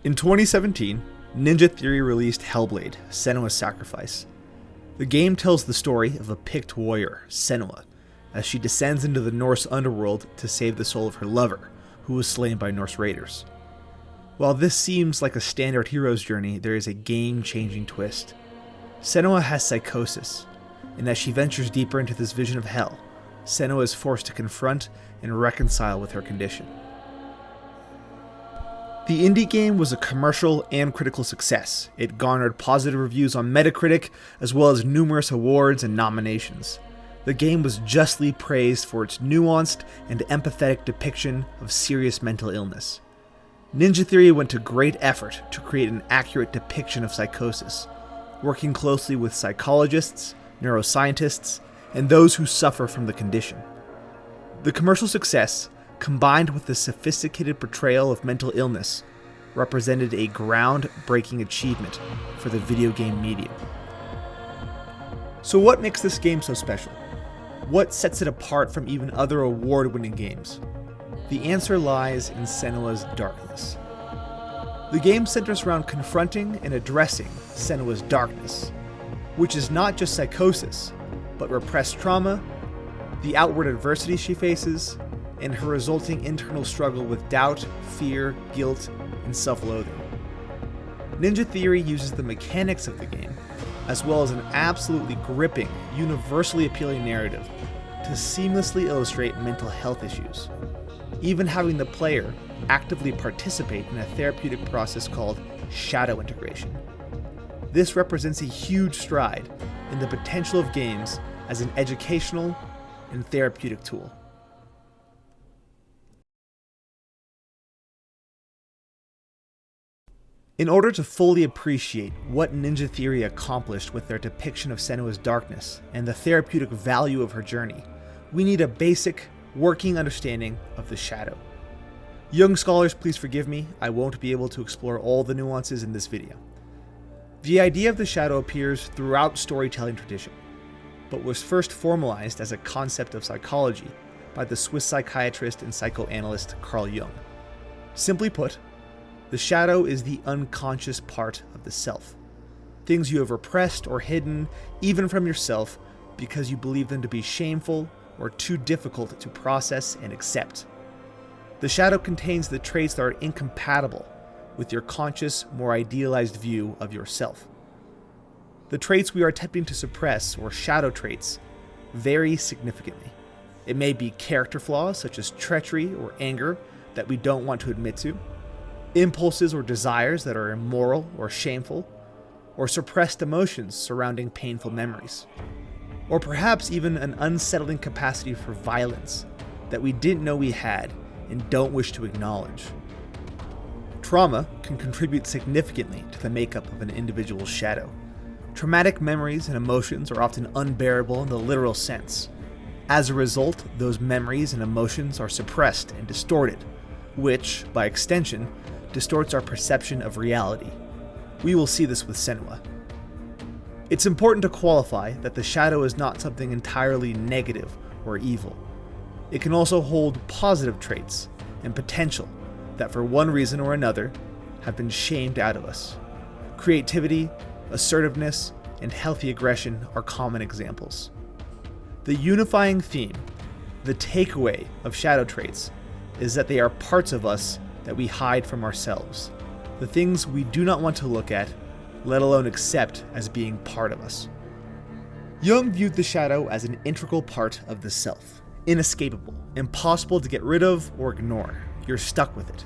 In 2017, Ninja Theory released Hellblade: Senua's Sacrifice. The game tells the story of a picked warrior, Senua, as she descends into the Norse underworld to save the soul of her lover, who was slain by Norse raiders. While this seems like a standard hero's journey, there is a game-changing twist. Senua has psychosis, and as she ventures deeper into this vision of hell, Senua is forced to confront and reconcile with her condition. The indie game was a commercial and critical success. It garnered positive reviews on Metacritic, as well as numerous awards and nominations. The game was justly praised for its nuanced and empathetic depiction of serious mental illness. Ninja Theory went to great effort to create an accurate depiction of psychosis, working closely with psychologists, neuroscientists, and those who suffer from the condition. The commercial success, combined with the sophisticated portrayal of mental illness, represented a groundbreaking achievement for the video game medium. So what makes this game so special? What sets it apart from even other award-winning games? The answer lies in Senua's darkness. The game centers around confronting and addressing Senua's darkness, which is not just psychosis, but repressed trauma, the outward adversity she faces, and her resulting internal struggle with doubt, fear, guilt, and self-loathing. Ninja Theory uses the mechanics of the game, as well as an absolutely gripping, universally appealing narrative, to seamlessly illustrate mental health issues, even having the player actively participate in a therapeutic process called shadow integration. This represents a huge stride in the potential of games as an educational and therapeutic tool. In order to fully appreciate what Ninja Theory accomplished with their depiction of Senua's darkness and the therapeutic value of her journey, we need a basic, working understanding of the shadow. Young scholars, please forgive me, I won't be able to explore all the nuances in this video. The idea of the shadow appears throughout storytelling tradition, but was first formalized as a concept of psychology by the Swiss psychiatrist and psychoanalyst Carl Jung. Simply put, the shadow is the unconscious part of the self. Things you have repressed or hidden, even from yourself, because you believe them to be shameful or too difficult to process and accept. The shadow contains the traits that are incompatible with your conscious, more idealized view of yourself. The traits we are attempting to suppress, or shadow traits, vary significantly. It may be character flaws such as treachery or anger that we don't want to admit to, impulses or desires that are immoral or shameful, or suppressed emotions surrounding painful memories, or perhaps even an unsettling capacity for violence that we didn't know we had and don't wish to acknowledge. Trauma can contribute significantly to the makeup of an individual's shadow. Traumatic memories and emotions are often unbearable in the literal sense. As a result, those memories and emotions are suppressed and distorted, which, by extension, distorts our perception of reality. We will see this with Senua. It's important to qualify that the shadow is not something entirely negative or evil. It can also hold positive traits and potential that for one reason or another have been shamed out of us. Creativity, assertiveness, and healthy aggression are common examples. The unifying theme, the takeaway of shadow traits, is that they are parts of us that we hide from ourselves, the things we do not want to look at, let alone accept as being part of us. Jung viewed the shadow as an integral part of the self, inescapable, impossible to get rid of or ignore. You're stuck with it.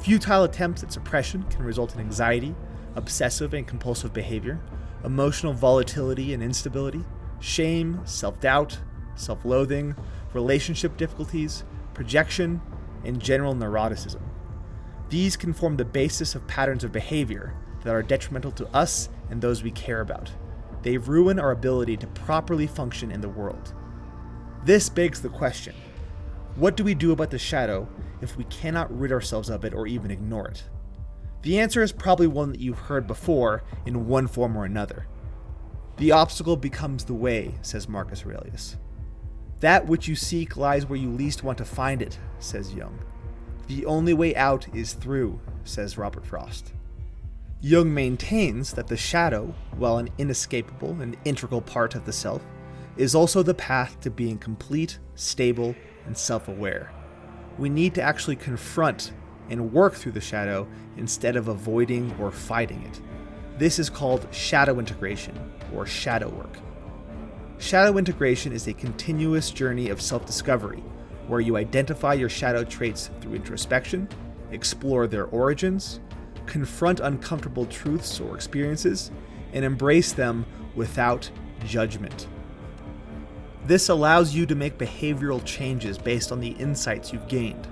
Futile attempts at suppression can result in anxiety, obsessive and compulsive behavior, emotional volatility and instability, shame, self-doubt, self-loathing, relationship difficulties, projection, and general neuroticism. These can form the basis of patterns of behavior that are detrimental to us and those we care about. They ruin our ability to properly function in the world. This begs the question, what do we do about the shadow if we cannot rid ourselves of it or even ignore it? The answer is probably one that you've heard before in one form or another. The obstacle becomes the way, says Marcus Aurelius. That which you seek lies where you least want to find it, says Jung. The only way out is through, says Robert Frost. Jung maintains that the shadow, while an inescapable and integral part of the self, is also the path to being complete, stable, and self-aware. We need to actually confront and work through the shadow instead of avoiding or fighting it. This is called shadow integration, or shadow work. Shadow integration is a continuous journey of self-discovery, where you identify your shadow traits through introspection, explore their origins, confront uncomfortable truths or experiences, and embrace them without judgment. This allows you to make behavioral changes based on the insights you've gained.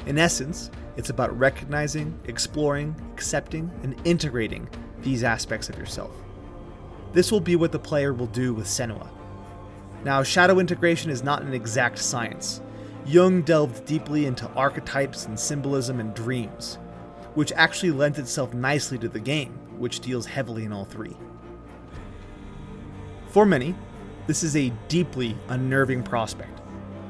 In essence, it's about recognizing, exploring, accepting, and integrating these aspects of yourself. This will be what the player will do with Senua. Now, shadow integration is not an exact science. Jung delved deeply into archetypes and symbolism and dreams, which actually lends itself nicely to the game, which deals heavily in all three. For many, this is a deeply unnerving prospect.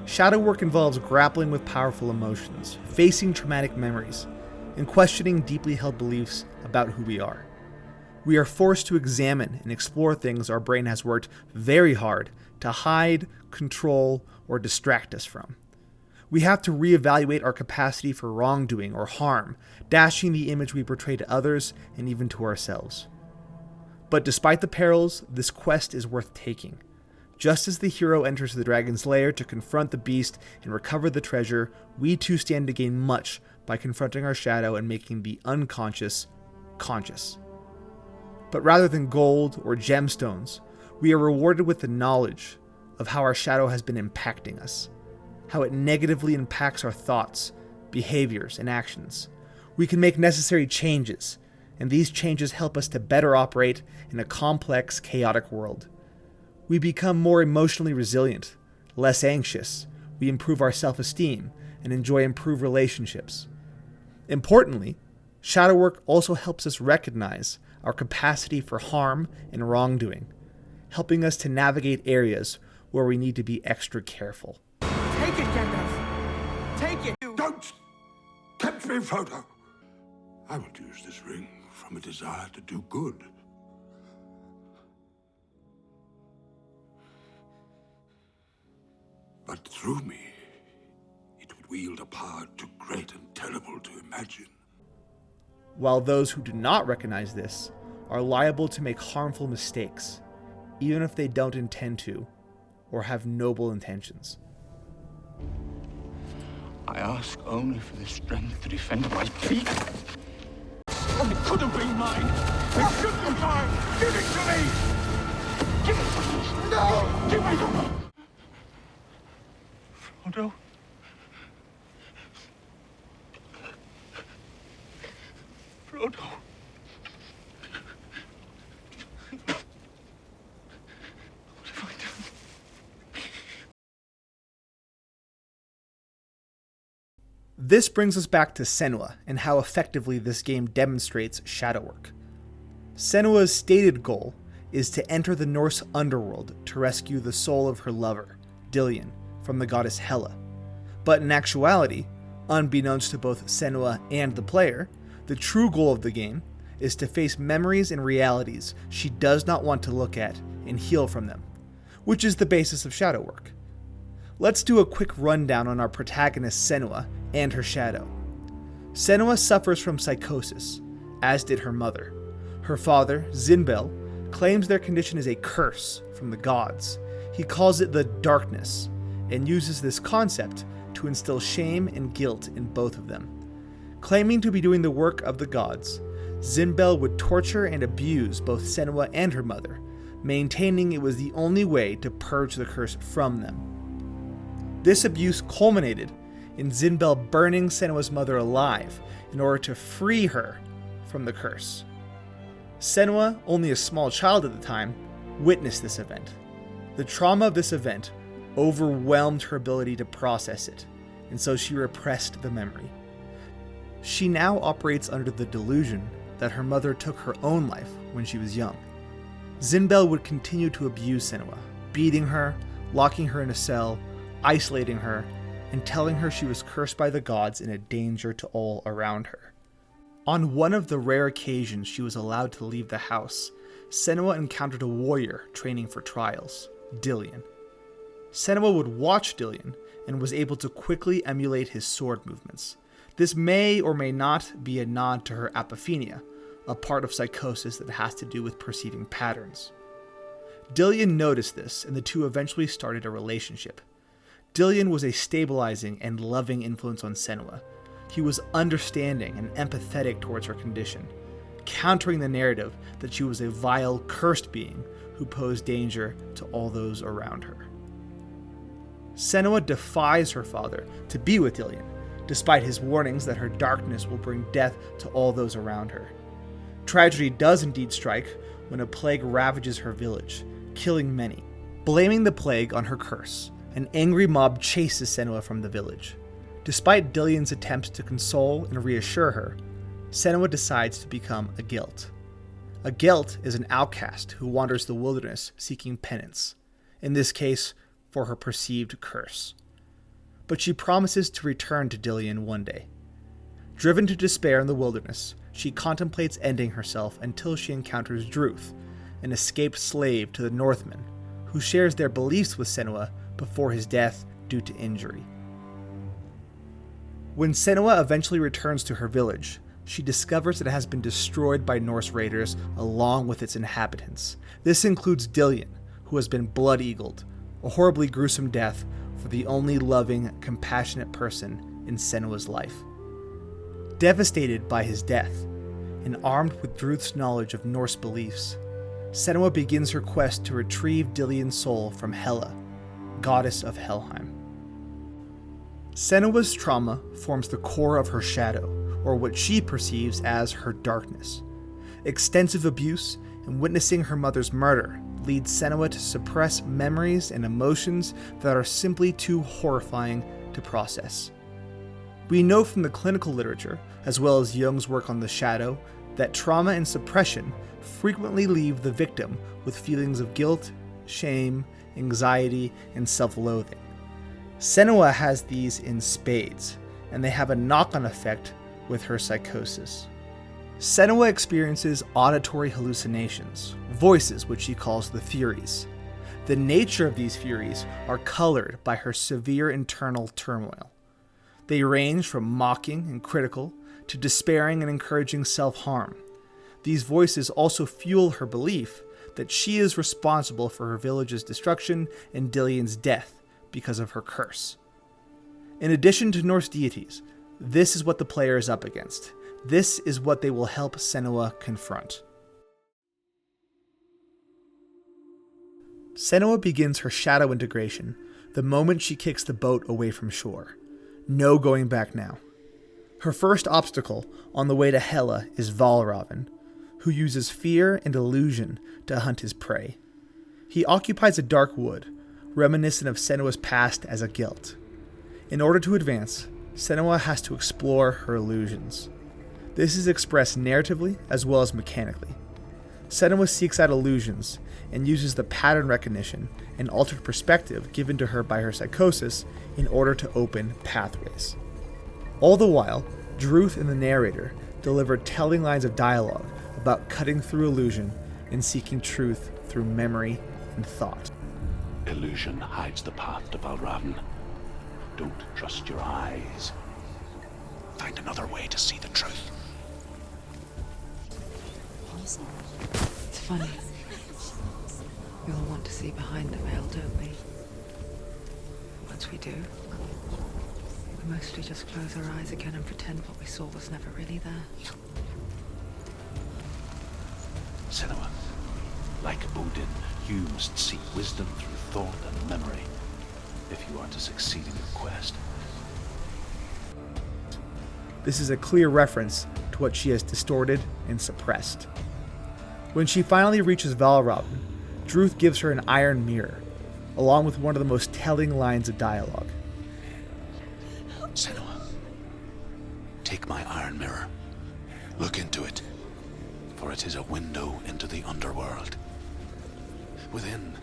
Shadow work involves grappling with powerful emotions, facing traumatic memories, and questioning deeply held beliefs about who we are. We are forced to examine and explore things our brain has worked very hard to hide, control, or distract us from. We have to reevaluate our capacity for wrongdoing or harm, dashing the image we portray to others and even to ourselves. But despite the perils, this quest is worth taking. Just as the hero enters the dragon's lair to confront the beast and recover the treasure, we too stand to gain much by confronting our shadow and making the unconscious conscious. But rather than gold or gemstones, we are rewarded with the knowledge of how our shadow has been impacting us, how it negatively impacts our thoughts, behaviors, and actions. We can make necessary changes, and these changes help us to better operate in a complex, chaotic world. We become more emotionally resilient, less anxious, we improve our self-esteem, and enjoy improved relationships. Importantly, shadow work also helps us recognize our capacity for harm and wrongdoing, helping us to navigate areas where we need to be extra careful. Take it, Gandalf! Take it! Don't tempt me, Frodo! I will use this ring from a desire to do good. But through me, it would wield a power too great and terrible to imagine. While those who do not recognize this are liable to make harmful mistakes, even if they don't intend to or have noble intentions. I ask only for the strength to defend my people. It could have been mine. It should be mine. Give it to me. Give it to me. No. Give me the... Frodo. Frodo. What have I done? This brings us back to Senua and how effectively this game demonstrates shadow work. Senua's stated goal is to enter the Norse underworld to rescue the soul of her lover, Dillion, from the goddess Hela. But in actuality, unbeknownst to both Senua and the player, the true goal of the game is to face memories and realities she does not want to look at and heal from them, which is the basis of shadow work. Let's do a quick rundown on our protagonist Senua and her shadow. Senua suffers from psychosis, as did her mother. Her father, Zinbel, claims their condition is a curse from the gods. He calls it the darkness, and uses this concept to instill shame and guilt in both of them. Claiming to be doing the work of the gods, Zinbel would torture and abuse both Senua and her mother, maintaining it was the only way to purge the curse from them. This abuse culminated in Zinbel burning Senua's mother alive in order to free her from the curse. Senua, only a small child at the time, witnessed this event. The trauma of this event overwhelmed her ability to process it, and so she repressed the memory. She now operates under the delusion that her mother took her own life when she was young. Zinbel would continue to abuse Senua, beating her, locking her in a cell, isolating her, and telling her she was cursed by the gods and a danger to all around her. On one of the rare occasions she was allowed to leave the house, Senua encountered a warrior training for trials, Dillion. Senua would watch Dillion and was able to quickly emulate his sword movements. This may or may not be a nod to her apophenia, a part of psychosis that has to do with perceiving patterns. Dillion noticed this, and the two eventually started a relationship. Dillion was a stabilizing and loving influence on Senua. He was understanding and empathetic towards her condition, countering the narrative that she was a vile, cursed being who posed danger to all those around her. Senua defies her father to be with Dillion, despite his warnings that her darkness will bring death to all those around her. Tragedy does indeed strike when a plague ravages her village, killing many. Blaming the plague on her curse, an angry mob chases Senua from the village. Despite Dillion's attempts to console and reassure her, Senua decides to become a Guilt. A Guilt is an outcast who wanders the wilderness seeking penance, in this case for her perceived curse. But she promises to return to Dillion one day. Driven to despair in the wilderness, she contemplates ending herself until she encounters Druth, an escaped slave to the Northmen, who shares their beliefs with Senua before his death due to injury. When Senua eventually returns to her village, she discovers it has been destroyed by Norse raiders along with its inhabitants. This includes Dillion, who has been blood-eagled, a horribly gruesome death for the only loving, compassionate person in Senua's life. Devastated by his death, and armed with Druth's knowledge of Norse beliefs, Senua begins her quest to retrieve Dillion's soul from Hela, goddess of Helheim. Senua's trauma forms the core of her shadow, or what she perceives as her darkness. Extensive abuse and witnessing her mother's murder leads Senua to suppress memories and emotions that are simply too horrifying to process. We know from the clinical literature, as well as Jung's work on the shadow, that trauma and suppression frequently leave the victim with feelings of guilt, shame, anxiety, and self-loathing. Senua has these in spades, and they have a knock-on effect with her psychosis. Senua experiences auditory hallucinations, voices which she calls the Furies. The nature of these Furies are colored by her severe internal turmoil. They range from mocking and critical to despairing and encouraging self-harm. These voices also fuel her belief that she is responsible for her village's destruction and Dillion's death because of her curse. In addition to Norse deities, this is what the player is up against. This is what they will help Senua confront. Senua begins her shadow integration the moment she kicks the boat away from shore. No going back now. Her first obstacle on the way to Hela is Valravn, who uses fear and illusion to hunt his prey. He occupies a dark wood, reminiscent of Senua's past as a Guilt. In order to advance, Senua has to explore her illusions. This is expressed narratively as well as mechanically. Senua seeks out illusions and uses the pattern recognition and altered perspective given to her by her psychosis in order to open pathways. All the while, Druth and the narrator deliver telling lines of dialogue about cutting through illusion and seeking truth through memory and thought. Illusion hides the path to Valravn. Don't trust your eyes. Find another way to see the truth. It's funny. We all want to see behind the veil, don't we? Once we do, we mostly just close our eyes again and pretend what we saw was never really there. Senua, like Odin, you must seek wisdom through thought and memory if you are to succeed in your quest. This is a clear reference to what she has distorted and suppressed. When she finally reaches Valravn, Druth gives her an iron mirror, along with one of the most telling lines of dialogue. Senua, take my iron mirror. Look into it, for it is a window into the underworld. Within,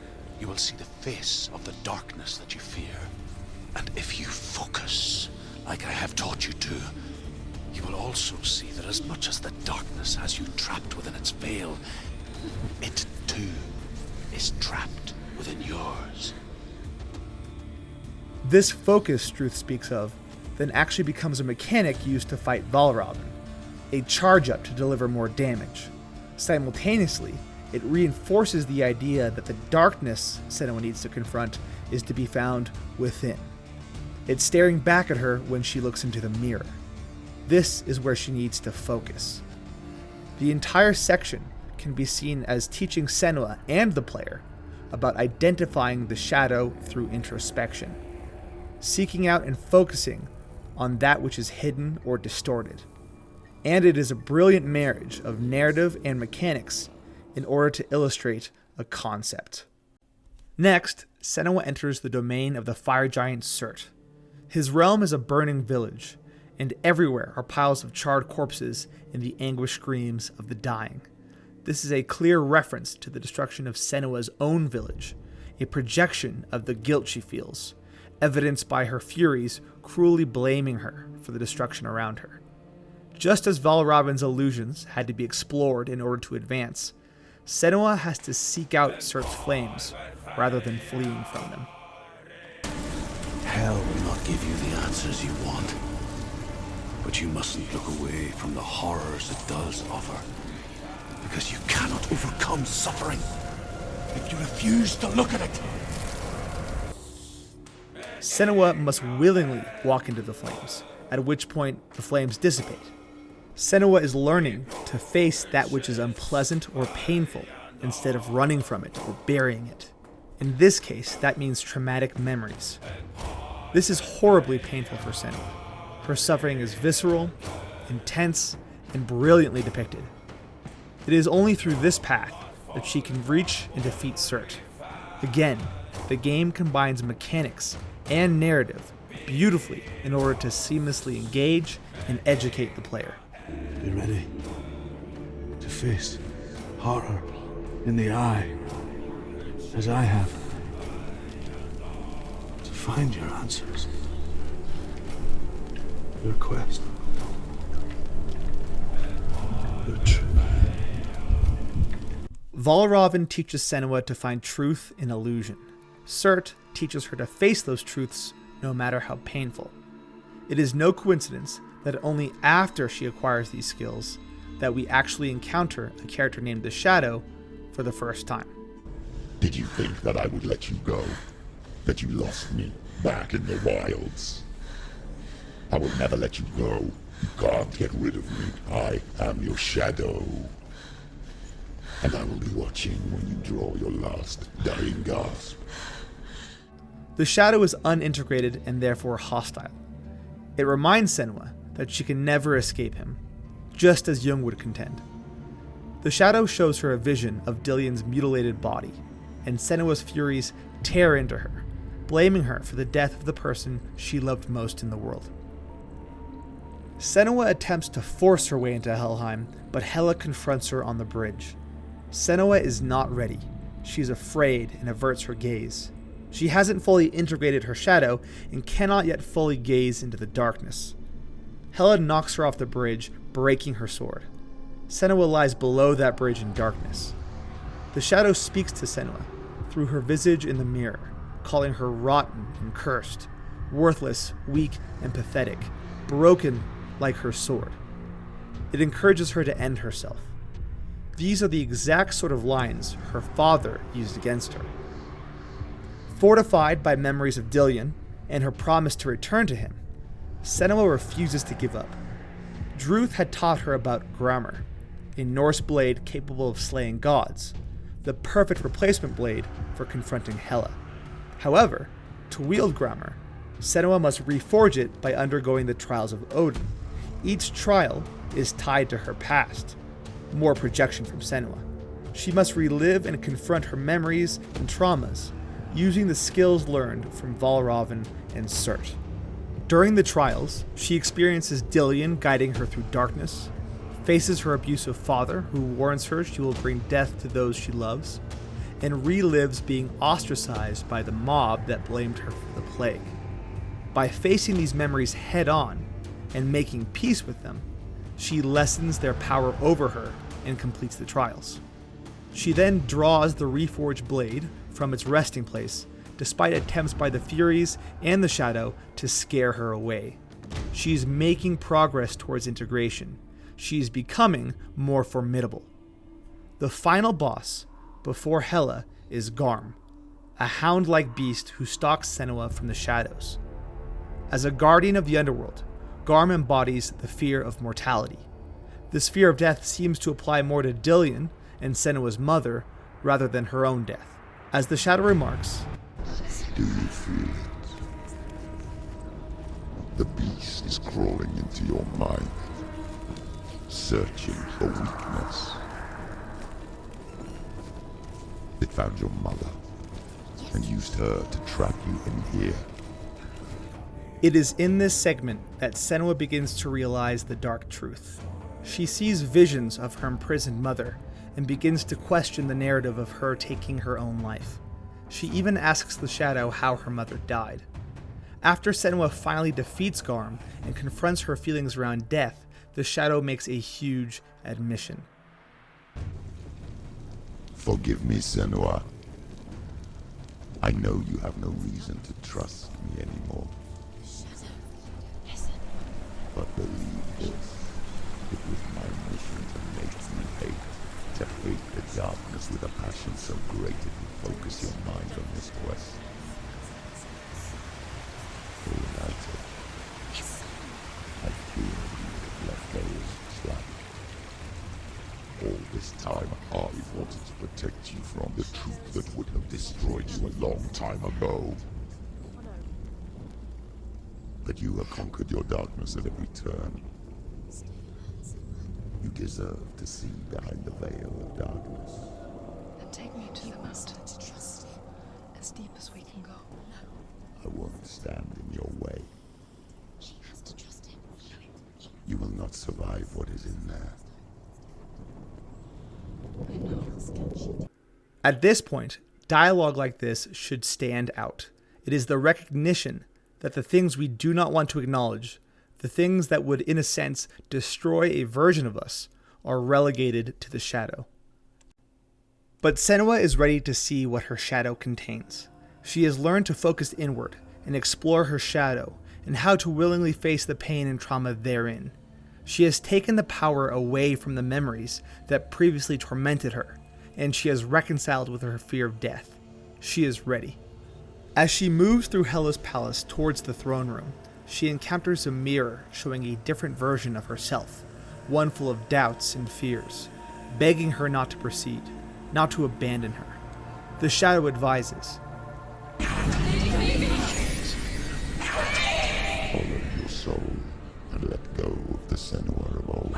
you will see the face of the darkness that you fear. And if you focus, like I have taught you to, you will also see that as much as the darkness has you trapped within its veil, it too is trapped within yours. This focus Struth speaks of then actually becomes a mechanic used to fight Valravn, a charge-up to deliver more damage. Simultaneously, it reinforces the idea that the darkness Senua needs to confront is to be found within. It's staring back at her when she looks into the mirror. This is where she needs to focus. The entire section can be seen as teaching Senua and the player about identifying the shadow through introspection, seeking out and focusing on that which is hidden or distorted. And it is a brilliant marriage of narrative and mechanics in order to illustrate a concept. Next, Senua enters the domain of the fire giant Surt. His realm is a burning village, and everywhere are piles of charred corpses and the anguished screams of the dying. This is a clear reference to the destruction of Senua's own village, a projection of the guilt she feels, evidenced by her Furies cruelly blaming her for the destruction around her. Just as Valravn's illusions had to be explored in order to advance, Senua has to seek out Surt's flames rather than fleeing from them. Hell will not give you the answers you want, but you mustn't look away from the horrors it does offer, because you cannot overcome suffering if you refuse to look at it. Senua must willingly walk into the flames, at which point the flames dissipate. Senua is learning to face that which is unpleasant or painful instead of running from it or burying it. In this case, that means traumatic memories. This is horribly painful for Senua. Her suffering is visceral, intense, and brilliantly depicted. It is only through this path that she can reach and defeat Surt. Again, the game combines mechanics and narrative beautifully in order to seamlessly engage and educate the player. Be ready to face horror in the eye, as I have, to find your answers, your quest, the truth. Valravn teaches Senua to find truth in illusion. Surt teaches her to face those truths no matter how painful. It is no coincidence that only after she acquires these skills that we actually encounter a character named the Shadow for the first time. Did you think that I would let you go? That you lost me back in the wilds? I will never let you go. You can't get rid of me. I am your shadow. And I will be watching when you draw your last dying gasp. The Shadow is unintegrated and therefore hostile. It reminds Senua that she can never escape him, just as Jung would contend. The Shadow shows her a vision of Dillion's mutilated body, and Senua's Furies tear into her, blaming her for the death of the person she loved most in the world. Senua attempts to force her way into Helheim, but Hela confronts her on the bridge. Senua is not ready. She's afraid and averts her gaze. She hasn't fully integrated her shadow and cannot yet fully gaze into the darkness. Hela knocks her off the bridge, breaking her sword. Senua lies below that bridge in darkness. The shadow speaks to Senua through her visage in the mirror, calling her rotten and cursed, worthless, weak, and pathetic, broken like her sword. It encourages her to end herself. These are the exact sort of lines her father used against her. Fortified by memories of Dillion and her promise to return to him, Senua refuses to give up. Druth had taught her about Grammar, a Norse blade capable of slaying gods, the perfect replacement blade for confronting Hela. However, to wield Grammar, Senua must reforge it by undergoing the trials of Odin. Each trial is tied to her past. More projection from Senua. She must relive and confront her memories and traumas, using the skills learned from Valravn and Surt. During the trials, she experiences Dillion guiding her through darkness, faces her abusive father who warns her she will bring death to those she loves, and relives being ostracized by the mob that blamed her for the plague. By facing these memories head-on and making peace with them, she lessens their power over her and completes the trials. She then draws the reforged blade from its resting place, despite attempts by the Furies and the Shadow to scare her away. She's making progress towards integration. She's becoming more formidable. The final boss, before Hela, is Garm, a hound-like beast who stalks Senua from the shadows. As a guardian of the underworld, Garm embodies the fear of mortality. This fear of death seems to apply more to Dillion and Senua's mother rather than her own death. As the Shadow remarks, Do you feel it? The beast is crawling into your mind, searching for weakness. It found your mother and used her to trap you in here. it is in this segment that Senua begins to realize the dark truth. She sees visions of her imprisoned mother and begins to question the narrative of her taking her own life. She even asks the Shadow how her mother died. After Senua finally defeats Garm and confronts her feelings around death, the Shadow makes a huge admission. Forgive me, Senua. I know you have no reason to trust me anymore. But believe this, it was my mission to make you hate, to hate the darkness with a passion so great it would focus your mind on this quest. Reunited, I fear you would have let go as a trap. All this time, I wanted to protect you from the truth that would have destroyed you a long time ago. But you have conquered your darkness at every turn. You deserve to see behind the veil of darkness. Then take me to the mountain. As deep as we can go. I won't stand in your way. She has to trust him. You will not survive what is in there. I know. At this point, dialogue like this should stand out. It is the recognition that the things we do not want to acknowledge, the things that would, in a sense, destroy a version of us, are relegated to the Shadow. But Senua is ready to see what her Shadow contains. She has learned to focus inward and explore her Shadow and how to willingly face the pain and trauma therein. She has taken the power away from the memories that previously tormented her, and she has reconciled with her fear of death. She is ready. As she moves through Hela's palace towards the throne room, she encounters a mirror showing a different version of herself, one full of doubts and fears, begging her not to proceed, not to abandon her. The Shadow advises, Follow your soul and let go of the Senua of old.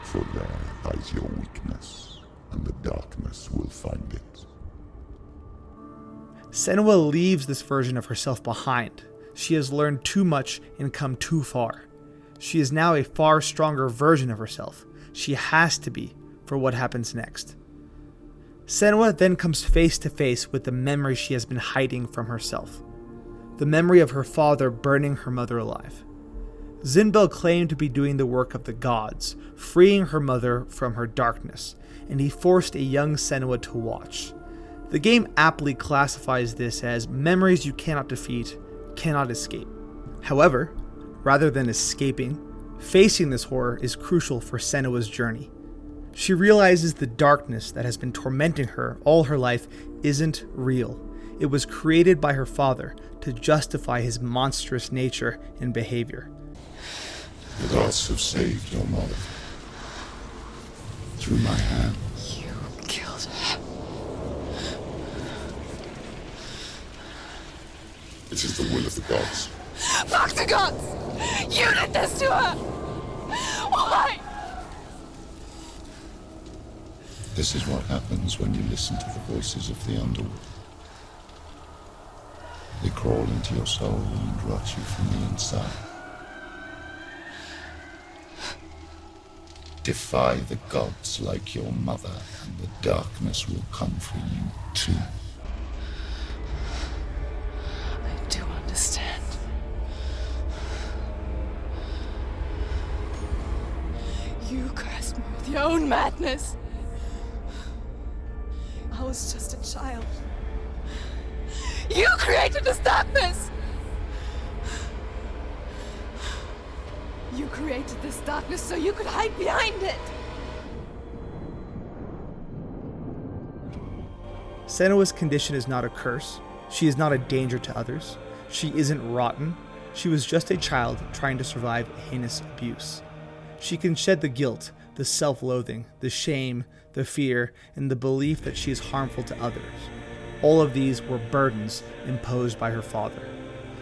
For there lies your weakness, and the darkness will find it. Senua leaves this version of herself behind. She has learned too much and come too far. She is now a far stronger version of herself. She has to be for what happens next. Senua then comes face to face with the memory she has been hiding from herself. The memory of her father burning her mother alive. Zinbel claimed to be doing the work of the gods, freeing her mother from her darkness, and he forced a young Senua to watch. The game aptly classifies this as memories you cannot defeat, cannot escape. However, rather than escaping, facing this horror is crucial for Senua's journey. She realizes the darkness that has been tormenting her all her life isn't real. It was created by her father to justify his monstrous nature and behavior. The gods have saved your mother. Through my hand. You killed her. It is the will of the gods. Fuck the gods! You did this to her! Why? This is what happens when you listen to the voices of the underworld. They crawl into your soul and rot you from the inside. Defy the gods like your mother, and the darkness will come for you too. I do understand. You cursed me with your own madness. I was just a child. You created this darkness! You created this darkness so you could hide behind it! Senua's condition is not a curse. She is not a danger to others. She isn't rotten. She was just a child trying to survive heinous abuse. She can shed the guilt, the self-loathing, the shame, the fear, and the belief that she is harmful to others. All of these were burdens imposed by her father.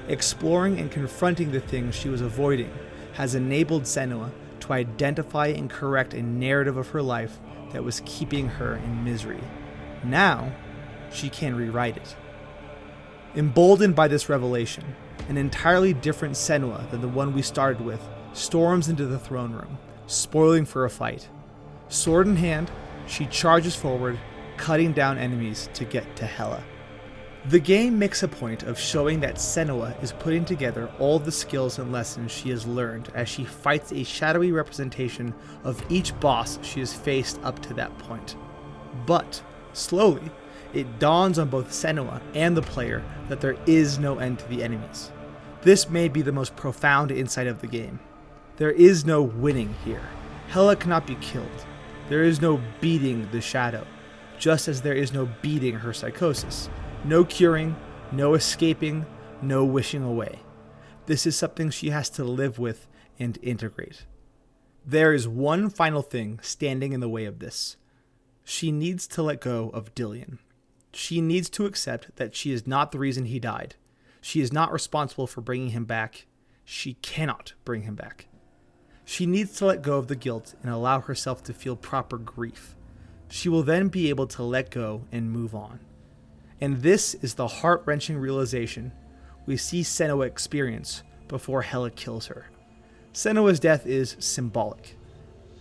Exploring and confronting the things she was avoiding has enabled Senua to identify and correct a narrative of her life that was keeping her in misery. Now, she can rewrite it. Emboldened by this revelation, an entirely different Senua than the one we started with storms into the throne room, spoiling for a fight. Sword in hand, she charges forward, cutting down enemies to get to Hela. The game makes a point of showing that Senua is putting together all the skills and lessons she has learned as she fights a shadowy representation of each boss she has faced up to that point. But, slowly, it dawns on both Senua and the player that there is no end to the enemies. This may be the most profound insight of the game. There is no winning here. Hela cannot be killed. There is no beating the shadow, just as there is no beating her psychosis. No curing, no escaping, no wishing away. This is something she has to live with and integrate. There is one final thing standing in the way of this. She needs to let go of Dillion. She needs to accept that she is not the reason he died. She is not responsible for bringing him back. She cannot bring him back. She needs to let go of the guilt and allow herself to feel proper grief. She will then be able to let go and move on. And this is the heart-wrenching realization we see Senua experience before Hela kills her. Senua's death is symbolic.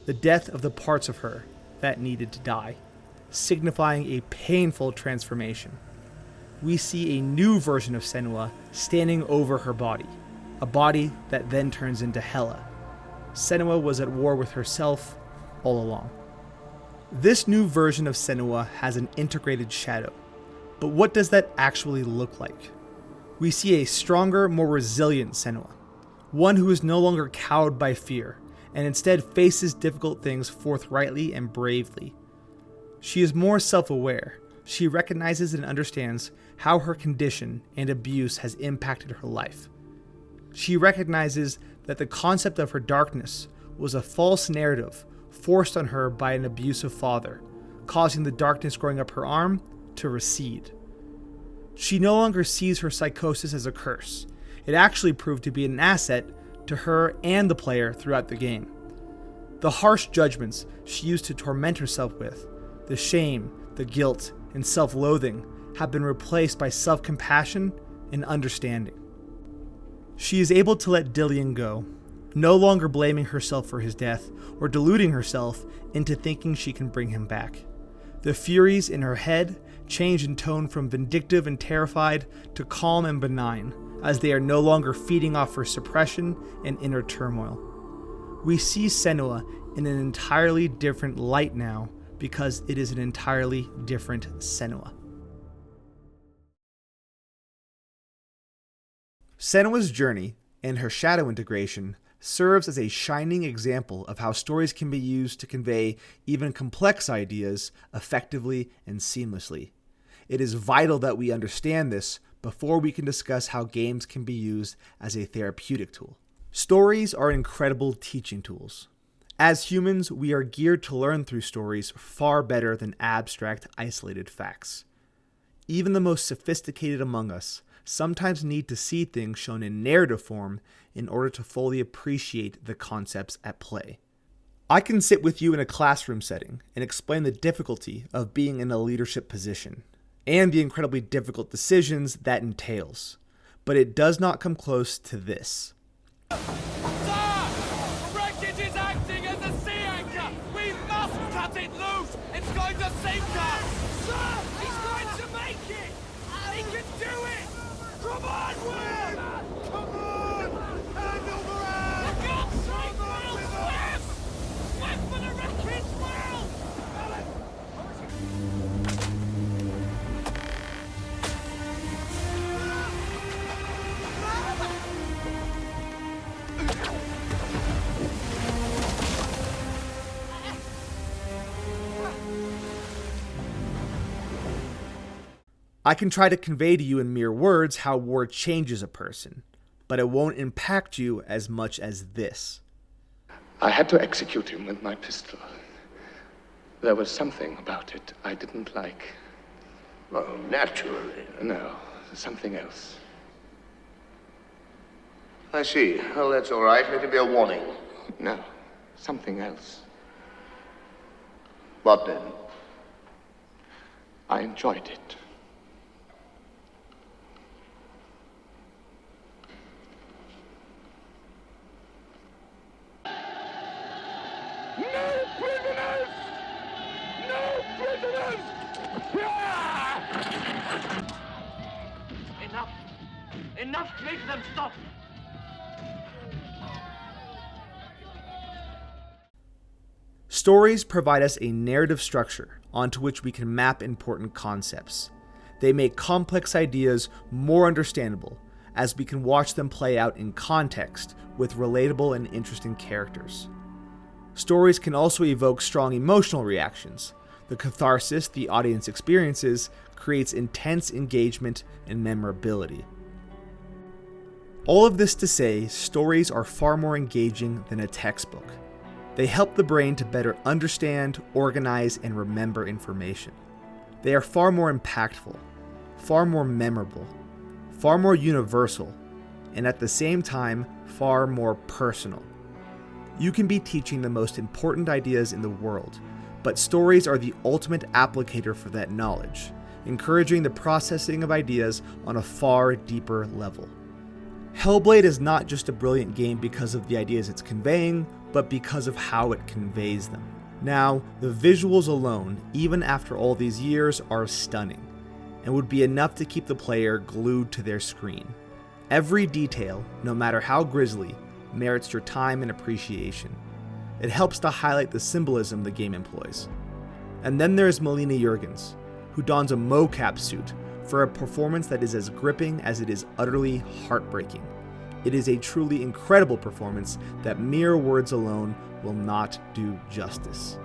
The death of the parts of her that needed to die, signifying a painful transformation. We see a new version of Senua standing over her body, a body that then turns into Hela. Senua was at war with herself all along. This new version of Senua has an integrated shadow. But what does that actually look like? We see a stronger, more resilient Senua, one who is no longer cowed by fear, and instead faces difficult things forthrightly and bravely. She is more self-aware. She recognizes and understands how her condition and abuse has impacted her life. She recognizes that the concept of her darkness was a false narrative forced on her by an abusive father, causing the darkness growing up her arm to recede. She no longer sees her psychosis as a curse. It actually proved to be an asset to her and the player throughout the game. The harsh judgments she used to torment herself with, the shame, the guilt, and self-loathing have been replaced by self-compassion and understanding. She is able to let Dillion go, no longer blaming herself for his death or deluding herself into thinking she can bring him back. The furies in her head change in tone from vindictive and terrified to calm and benign, as they are no longer feeding off her suppression and inner turmoil. We see Senua in an entirely different light now because it is an entirely different Senua. Senua's journey and her shadow integration serves as a shining example of how stories can be used to convey even complex ideas effectively and seamlessly. It is vital that we understand this before we can discuss how games can be used as a therapeutic tool. Stories are incredible teaching tools. As humans, we are geared to learn through stories far better than abstract, isolated facts. Even the most sophisticated among us sometimes need to see things shown in narrative form in order to fully appreciate the concepts at play. I can sit with you in a classroom setting and explain the difficulty of being in a leadership position and the incredibly difficult decisions that entails, but it does not come close to this. Sir! The wreckage is acting as a sea anchor! We must cut it loose! It's going to sink us! Sir! He's going to make it! He can do it! Come on, Will! Come on! Hand over hand! For God's sake, Will! Swim! Swim I can try to convey to you in mere words how war changes a person, but it won't impact you as much as this. I had to execute him with my pistol. There was something about it I didn't like. Well, naturally. No, something else. I see. Well, that's all right. Let it be a warning. No, something else. What then? I enjoyed it. No prisoners! No prisoners! Enough! Enough! Make them stop! Stories provide us a narrative structure onto which we can map important concepts. They make complex ideas more understandable as we can watch them play out in context with relatable and interesting characters. Stories can also evoke strong emotional reactions. The catharsis the audience experiences creates intense engagement and memorability. All of this to say, stories are far more engaging than a textbook. They help the brain to better understand, organize, and remember information. They are far more impactful, far more memorable, far more universal, and at the same time, far more personal. You can be teaching the most important ideas in the world, but stories are the ultimate applicator for that knowledge, encouraging the processing of ideas on a far deeper level. Hellblade is not just a brilliant game because of the ideas it's conveying, but because of how it conveys them. Now, the visuals alone, even after all these years, are stunning, and would be enough to keep the player glued to their screen. Every detail, no matter how grisly, merits your time and appreciation. It helps to highlight the symbolism the game employs. And then there's Melina Juergens, who dons a mocap suit for a performance that is as gripping as it is utterly heartbreaking. It is a truly incredible performance that mere words alone will not do justice.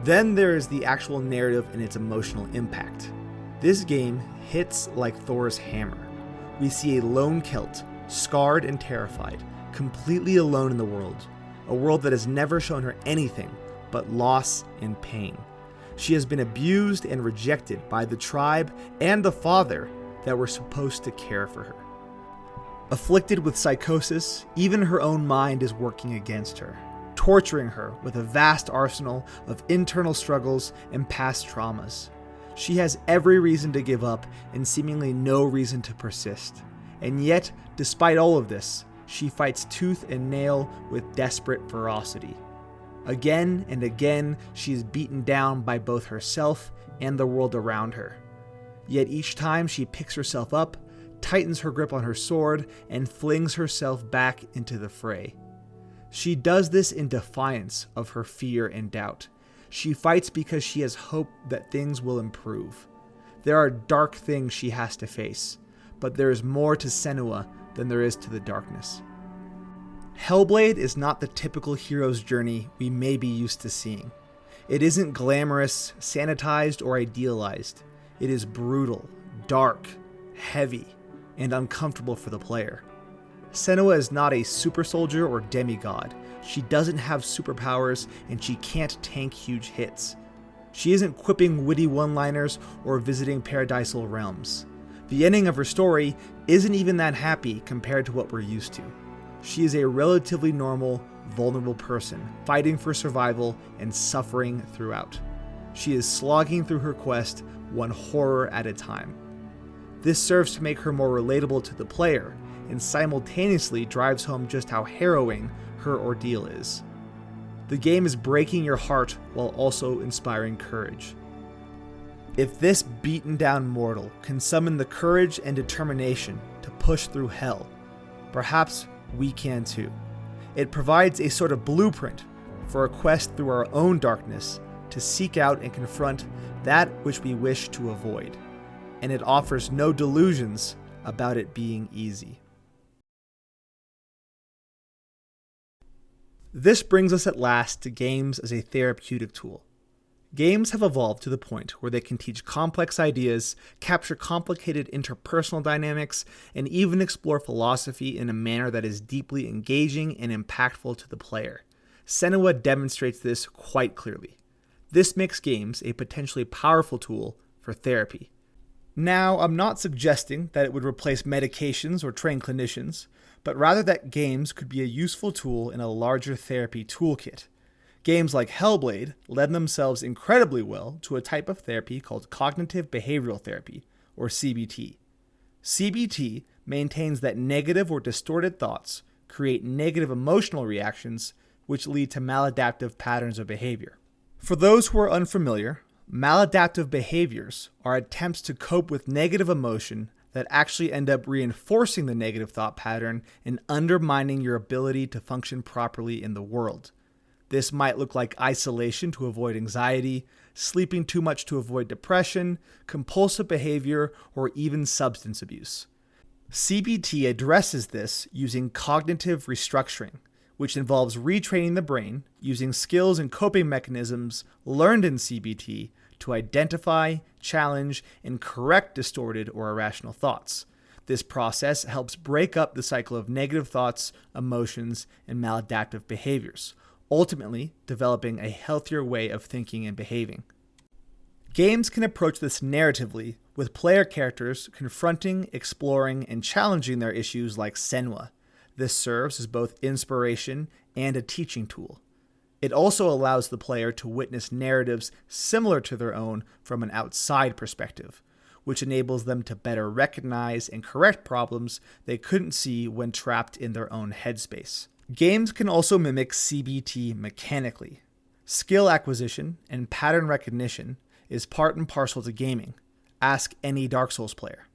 Then there is the actual narrative and its emotional impact. This game hits like Thor's hammer. We see a lone Celt, scarred and terrified, completely alone in the world, a world that has never shown her anything but loss and pain. She has been abused and rejected by the tribe and the father that were supposed to care for her. Afflicted with psychosis, even her own mind is working against her, torturing her with a vast arsenal of internal struggles and past traumas. She has every reason to give up and seemingly no reason to persist. And yet, despite all of this, she fights tooth and nail with desperate ferocity. Again and again, she is beaten down by both herself and the world around her. Yet each time she picks herself up, tightens her grip on her sword, and flings herself back into the fray. She does this in defiance of her fear and doubt. She fights because she has hope that things will improve. There are dark things she has to face, but there is more to Senua than there is to the darkness. Hellblade is not the typical hero's journey we may be used to seeing. It isn't glamorous, sanitized, or idealized. It is brutal, dark, heavy, and uncomfortable for the player. Senua is not a super soldier or demigod. She doesn't have superpowers, and she can't tank huge hits. She isn't quipping witty one-liners or visiting paradisal realms. The ending of her story isn't even that happy compared to what we're used to. She is a relatively normal, vulnerable person, fighting for survival and suffering throughout. She is slogging through her quest, one horror at a time. This serves to make her more relatable to the player, and simultaneously drives home just how harrowing her ordeal is. The game is breaking your heart while also inspiring courage. If this beaten down mortal can summon the courage and determination to push through hell, perhaps we can too. It provides a sort of blueprint for a quest through our own darkness to seek out and confront that which we wish to avoid. And it offers no delusions about it being easy. This brings us at last to games as a therapeutic tool. Games have evolved to the point where they can teach complex ideas, capture complicated interpersonal dynamics, and even explore philosophy in a manner that is deeply engaging and impactful to the player. Senua demonstrates this quite clearly. This makes games a potentially powerful tool for therapy. Now, I'm not suggesting that it would replace medications or train clinicians, but rather that games could be a useful tool in a larger therapy toolkit. Games like Hellblade lend themselves incredibly well to a type of therapy called cognitive behavioral therapy, or CBT. CBT maintains that negative or distorted thoughts create negative emotional reactions, which lead to maladaptive patterns of behavior. For those who are unfamiliar, maladaptive behaviors are attempts to cope with negative emotion that actually end up reinforcing the negative thought pattern and undermining your ability to function properly in the world. This might look like isolation to avoid anxiety, sleeping too much to avoid depression, compulsive behavior, or even substance abuse. CBT addresses this using cognitive restructuring, which involves retraining the brain using skills and coping mechanisms learned in CBT to identify, challenge, and correct distorted or irrational thoughts. This process helps break up the cycle of negative thoughts, emotions, and maladaptive behaviors, ultimately developing a healthier way of thinking and behaving. Games can approach this narratively, with player characters confronting, exploring, and challenging their issues like Senua. This serves as both inspiration and a teaching tool. It also allows the player to witness narratives similar to their own from an outside perspective, which enables them to better recognize and correct problems they couldn't see when trapped in their own headspace. Games can also mimic CBT mechanically. Skill acquisition and pattern recognition is part and parcel to gaming. Ask any Dark Souls player.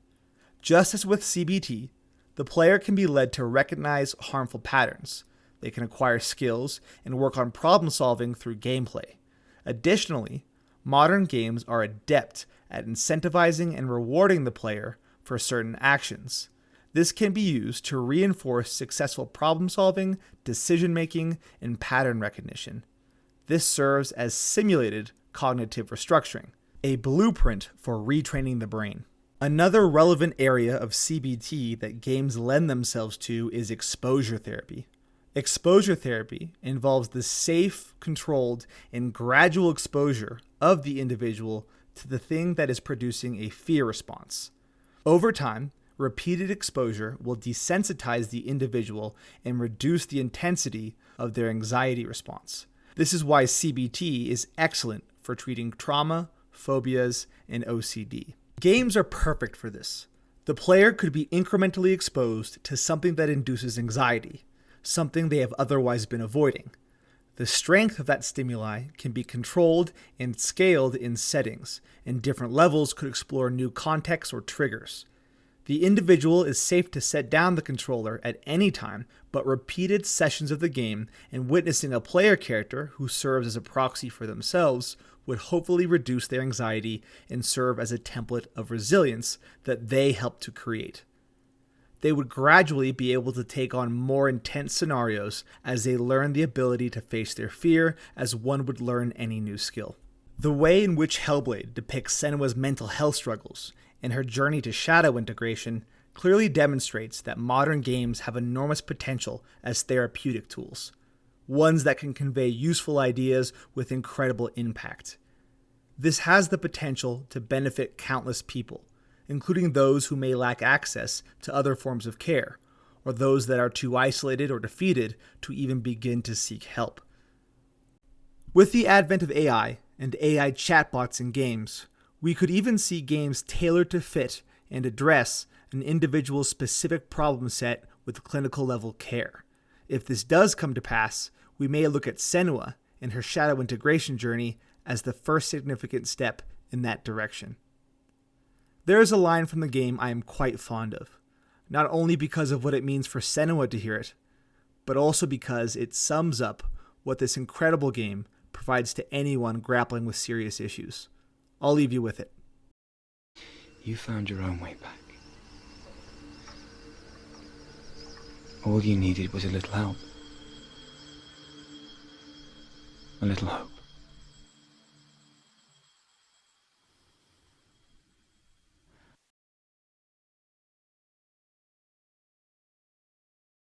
Just as with CBT, the player can be led to recognize harmful patterns. They can acquire skills and work on problem solving through gameplay. Additionally, modern games are adept at incentivizing and rewarding the player for certain actions. This can be used to reinforce successful problem solving, decision making, and pattern recognition. This serves as simulated cognitive restructuring, a blueprint for retraining the brain. Another relevant area of CBT that games lend themselves to is exposure therapy. Exposure therapy involves the safe, controlled, and gradual exposure of the individual to the thing that is producing a fear response. Over time, repeated exposure will desensitize the individual and reduce the intensity of their anxiety response. This is why CBT is excellent for treating trauma, phobias, and OCD. Games are perfect for this. The player could be incrementally exposed to something that induces anxiety, something they have otherwise been avoiding. The strength of that stimuli can be controlled and scaled in settings, and different levels could explore new contexts or triggers. The individual is safe to set down the controller at any time, but repeated sessions of the game and witnessing a player character who serves as a proxy for themselves would hopefully reduce their anxiety and serve as a template of resilience that they helped to create. They would gradually be able to take on more intense scenarios as they learn the ability to face their fear as one would learn any new skill. The way in which Hellblade depicts Senua's mental health struggles and her journey to shadow integration clearly demonstrates that modern games have enormous potential as therapeutic tools, ones that can convey useful ideas with incredible impact. This has the potential to benefit countless people, including those who may lack access to other forms of care, or those that are too isolated or defeated to even begin to seek help. With the advent of AI and AI chatbots in games, we could even see games tailored to fit and address an individual's specific problem set with clinical level care. If this does come to pass, we may look at Senua and her shadow integration journey as the first significant step in that direction. There is a line from the game I am quite fond of, not only because of what it means for Senua to hear it, but also because it sums up what this incredible game provides to anyone grappling with serious issues. I'll leave you with it. You found your own way back. All you needed was a little help. A little hope.